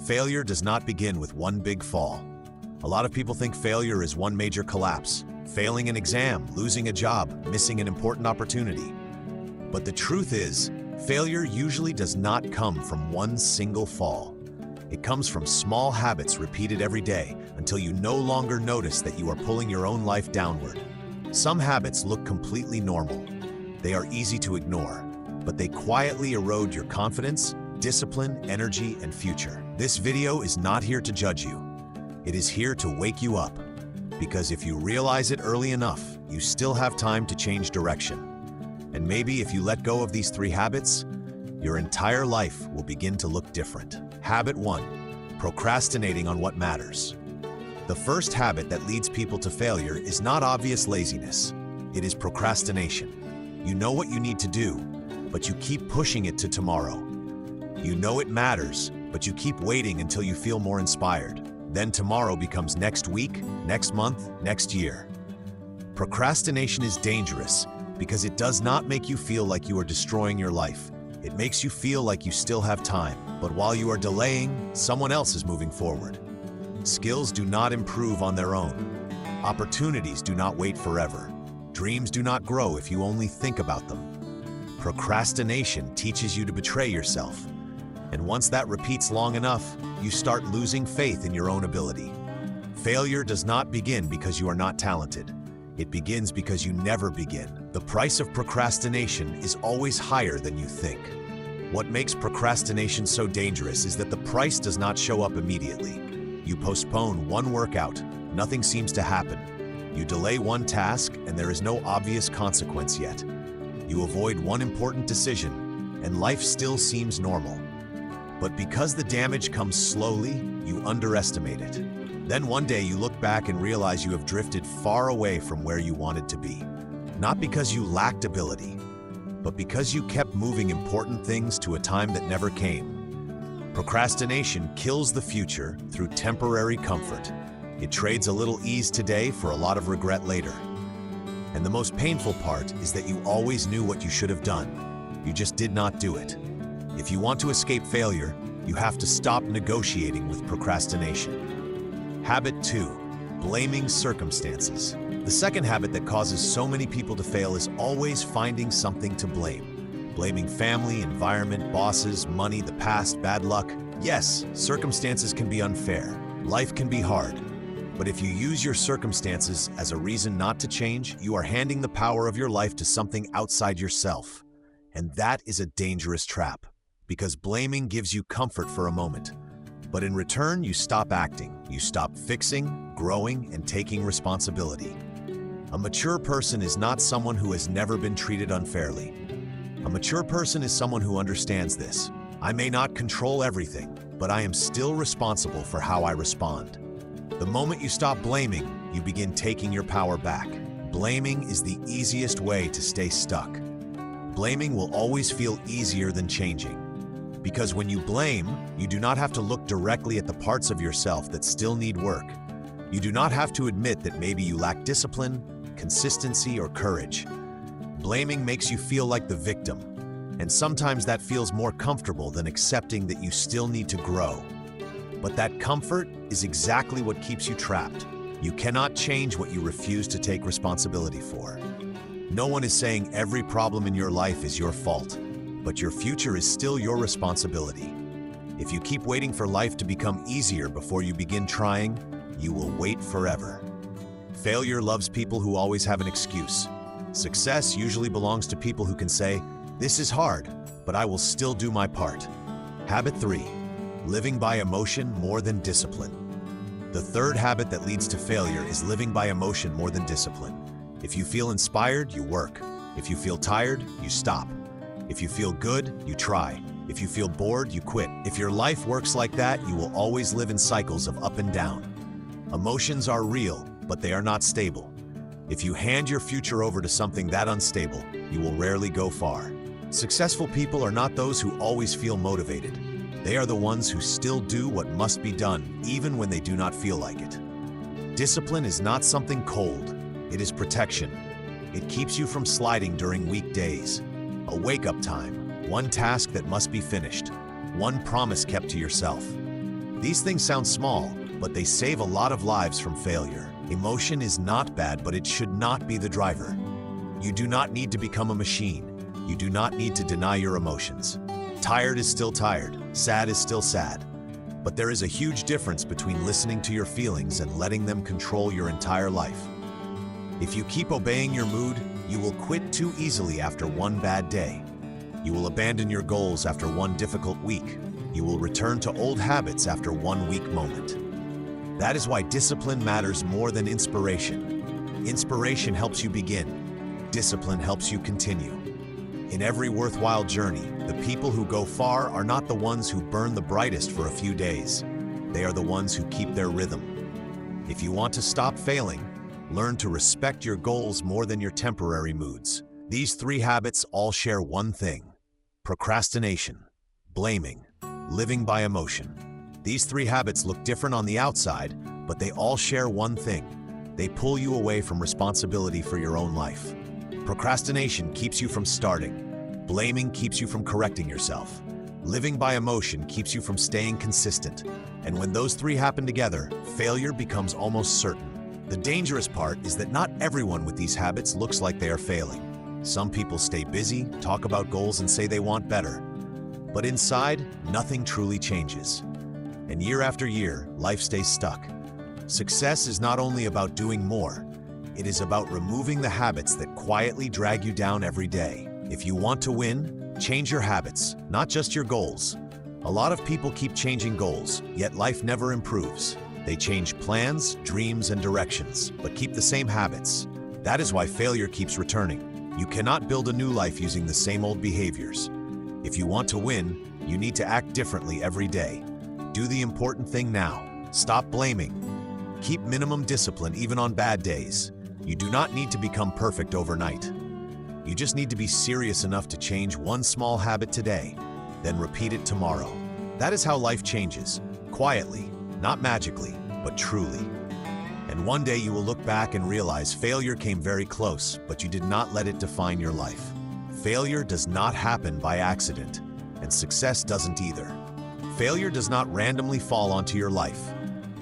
Failure does not begin with one big fall. A lot of people think failure is one major collapse, failing an exam, losing a job, missing an important opportunity. But the truth is, failure usually does not come from one single fall. It comes from small habits repeated every day until you no longer notice that you are pulling your own life downward. Some habits look completely normal. They are easy to ignore, but they quietly erode your confidence, discipline, energy, and future. This video is not here to judge you. It is here to wake you up, because if you realize it early enough, you still have time to change direction. And maybe if you let go of these 3 habits, your entire life will begin to look different. Habit 1. Procrastinating on what matters. The first habit that leads people to failure is not obvious laziness. It is procrastination. You know what you need to do, but you keep pushing it to tomorrow. You know it matters, but you keep waiting until you feel more inspired. Then tomorrow becomes next week, next month, next year. Procrastination is dangerous because it does not make you feel like you are destroying your life. It makes you feel like you still have time, but while you are delaying, someone else is moving forward. Skills do not improve on their own. Opportunities do not wait forever. Dreams do not grow if you only think about them. Procrastination teaches you to betray yourself. And once that repeats long enough, you start losing faith in your own ability. Failure does not begin because you are not talented. It begins because you never begin. The price of procrastination is always higher than you think. What makes procrastination so dangerous is that the price does not show up immediately. You postpone one workout, nothing seems to happen. You delay one task, and there is no obvious consequence yet. You avoid one important decision, and life still seems normal. But because the damage comes slowly, you underestimate it. Then one day you look back and realize you have drifted far away from where you wanted to be. Not because you lacked ability, but because you kept moving important things to a time that never came. Procrastination kills the future through temporary comfort. It trades a little ease today for a lot of regret later. And the most painful part is that you always knew what you should have done. You just did not do it. If you want to escape failure, you have to stop negotiating with procrastination. Habit 2. Blaming circumstances. The second habit that causes so many people to fail is always finding something to blame. Blaming family, environment, bosses, money, the past, bad luck. Yes, circumstances can be unfair. Life can be hard. But if you use your circumstances as a reason not to change, you are handing the power of your life to something outside yourself. And that is a dangerous trap, because blaming gives you comfort for a moment. But in return, you stop acting, you stop fixing, growing, and taking responsibility. A mature person is not someone who has never been treated unfairly. A mature person is someone who understands this. I may not control everything, but I am still responsible for how I respond. The moment you stop blaming, you begin taking your power back. Blaming is the easiest way to stay stuck. Blaming will always feel easier than changing. Because when you blame, you do not have to look directly at the parts of yourself that still need work. You do not have to admit that maybe you lack discipline, consistency, or courage. Blaming makes you feel like the victim, and sometimes that feels more comfortable than accepting that you still need to grow. But that comfort is exactly what keeps you trapped. You cannot change what you refuse to take responsibility for. No one is saying every problem in your life is your fault, but your future is still your responsibility. If you keep waiting for life to become easier before you begin trying, you will wait forever. Failure loves people who always have an excuse. Success usually belongs to people who can say, "This is hard, but I will still do my part." Habit 3. Living by emotion more than discipline. The third habit that leads to failure is living by emotion more than discipline. If you feel inspired, you work. If you feel tired, you stop. If you feel good, you try. If you feel bored, you quit. If your life works like that, you will always live in cycles of up and down. Emotions are real, but they are not stable. If you hand your future over to something that unstable, you will rarely go far. Successful people are not those who always feel motivated. They are the ones who still do what must be done, even when they do not feel like it. Discipline is not something cold. It is protection. It keeps you from sliding during weak days. A wake-up time, one task that must be finished, one promise kept to yourself. These things sound small, but they save a lot of lives from failure. Emotion is not bad, but it should not be the driver. You do not need to become a machine. You do not need to deny your emotions. Tired is still tired, sad is still sad. But there is a huge difference between listening to your feelings and letting them control your entire life. If you keep obeying your mood, you will quit too easily after one bad day. You will abandon your goals after one difficult week. You will return to old habits after one weak moment. That is why discipline matters more than inspiration. Inspiration helps you begin. Discipline helps you continue. In every worthwhile journey, the people who go far are not the ones who burn the brightest for a few days. They are the ones who keep their rhythm. If you want to stop failing, learn to respect your goals more than your temporary moods. These 3 habits all share one thing: procrastination, blaming, living by emotion. These 3 habits look different on the outside, but they all share one thing: they pull you away from responsibility for your own life. Procrastination keeps you from starting. Blaming keeps you from correcting yourself. Living by emotion keeps you from staying consistent. And when those 3 happen together, failure becomes almost certain. The dangerous part is that not everyone with these habits looks like they are failing. Some people stay busy, talk about goals, and say they want better. But inside, nothing truly changes. And year after year, life stays stuck. Success is not only about doing more, it is about removing the habits that quietly drag you down every day. If you want to win, change your habits, not just your goals. A lot of people keep changing goals, yet life never improves. They change plans, dreams, and directions, but keep the same habits. That is why failure keeps returning. You cannot build a new life using the same old behaviors. If you want to win, you need to act differently every day. Do the important thing now. Stop blaming. Keep minimum discipline even on bad days. You do not need to become perfect overnight. You just need to be serious enough to change one small habit today, then repeat it tomorrow. That is how life changes, quietly, not magically, but truly. And one day you will look back and realize failure came very close, but you did not let it define your life. Failure does not happen by accident, and success doesn't either. Failure does not randomly fall onto your life.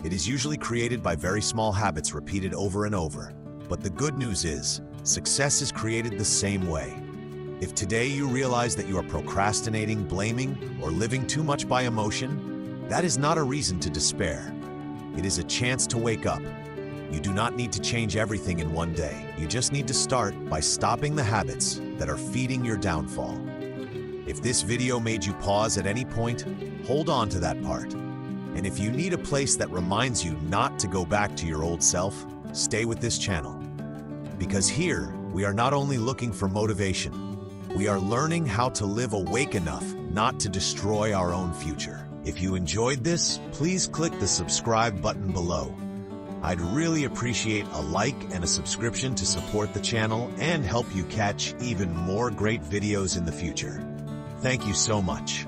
It is usually created by very small habits repeated over and over. But the good news is, success is created the same way. If today you realize that you are procrastinating, blaming, or living too much by emotion, that is not a reason to despair. It is a chance to wake up. You do not need to change everything in one day. You just need to start by stopping the habits that are feeding your downfall. If this video made you pause at any point, hold on to that part. And if you need a place that reminds you not to go back to your old self, stay with this channel. Because here, we are not only looking for motivation, we are learning how to live awake enough not to destroy our own future. If you enjoyed this, please click the subscribe button below. I'd really appreciate a like and a subscription to support the channel and help you catch even more great videos in the future. Thank you so much.